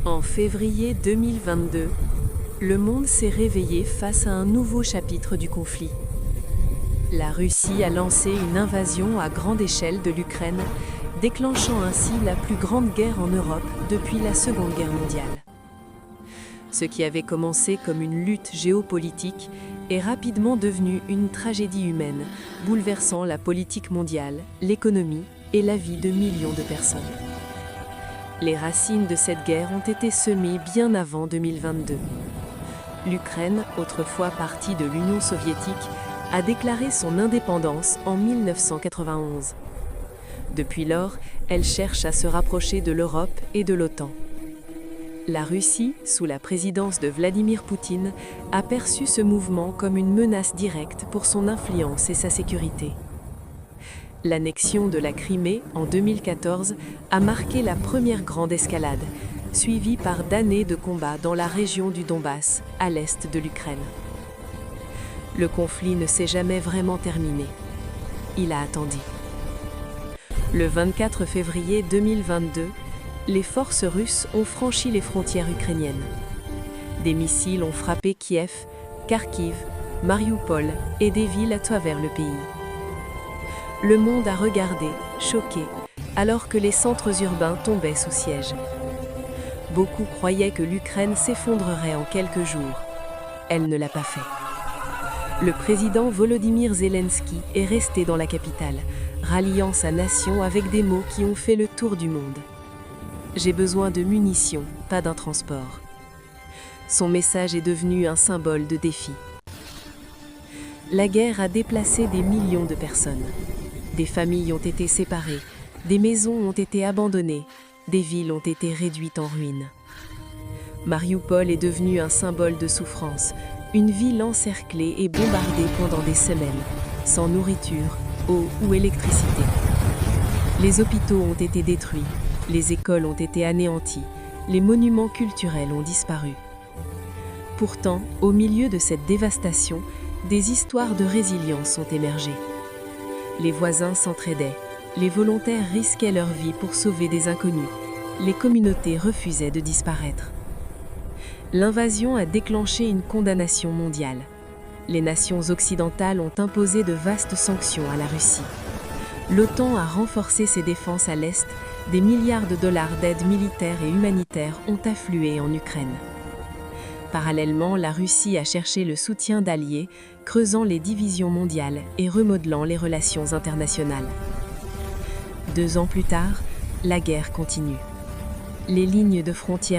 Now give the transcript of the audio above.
En février 2022, le monde s'est réveillé face à un nouveau chapitre du conflit. La Russie a lancé une invasion à grande échelle de l'Ukraine, déclenchant ainsi la plus grande guerre en Europe depuis la Seconde Guerre mondiale. Ce qui avait commencé comme une lutte géopolitique est rapidement devenu une tragédie humaine, bouleversant la politique mondiale, l'économie et la vie de millions de personnes. Les racines de cette guerre ont été semées bien avant 2022. L'Ukraine, autrefois partie de l'Union soviétique, a déclaré son indépendance en 1991. Depuis lors, elle cherche à se rapprocher de l'Europe et de l'OTAN. La Russie, sous la présidence de Vladimir Poutine, a perçu ce mouvement comme une menace directe pour son influence et sa sécurité. L'annexion de la Crimée en 2014 a marqué la première grande escalade, suivie par d'années de combats dans la région du Donbass, à l'est de l'Ukraine. Le conflit ne s'est jamais vraiment terminé. Il a attendu. Le 24 février 2022, les forces russes ont franchi les frontières ukrainiennes. Des missiles ont frappé Kiev, Kharkiv, Mariupol et des villes à travers le pays. Le monde a regardé, choqué, alors que les centres urbains tombaient sous siège. Beaucoup croyaient que l'Ukraine s'effondrerait en quelques jours. Elle ne l'a pas fait. Le président Volodymyr Zelensky est resté dans la capitale, ralliant sa nation avec des mots qui ont fait le tour du monde. « J'ai besoin de munitions, pas d'un transport ». Son message est devenu un symbole de défi. La guerre a déplacé des millions de personnes. Des familles ont été séparées, des maisons ont été abandonnées, des villes ont été réduites en ruines. Mariupol est devenu un symbole de souffrance, une ville encerclée et bombardée pendant des semaines, sans nourriture, eau ou électricité. Les hôpitaux ont été détruits, les écoles ont été anéanties, les monuments culturels ont disparu. Pourtant, au milieu de cette dévastation, des histoires de résilience ont émergé. Les voisins s'entraidaient, les volontaires risquaient leur vie pour sauver des inconnus, les communautés refusaient de disparaître. L'invasion a déclenché une condamnation mondiale. Les nations occidentales ont imposé de vastes sanctions à la Russie. L'OTAN a renforcé ses défenses à l'Est, des milliards de dollars d'aide militaire et humanitaire ont afflué en Ukraine. Parallèlement, la Russie a cherché le soutien d'alliés, creusant les divisions mondiales et remodelant les relations internationales. 2 ans plus tard, la guerre continue. Les lignes de frontières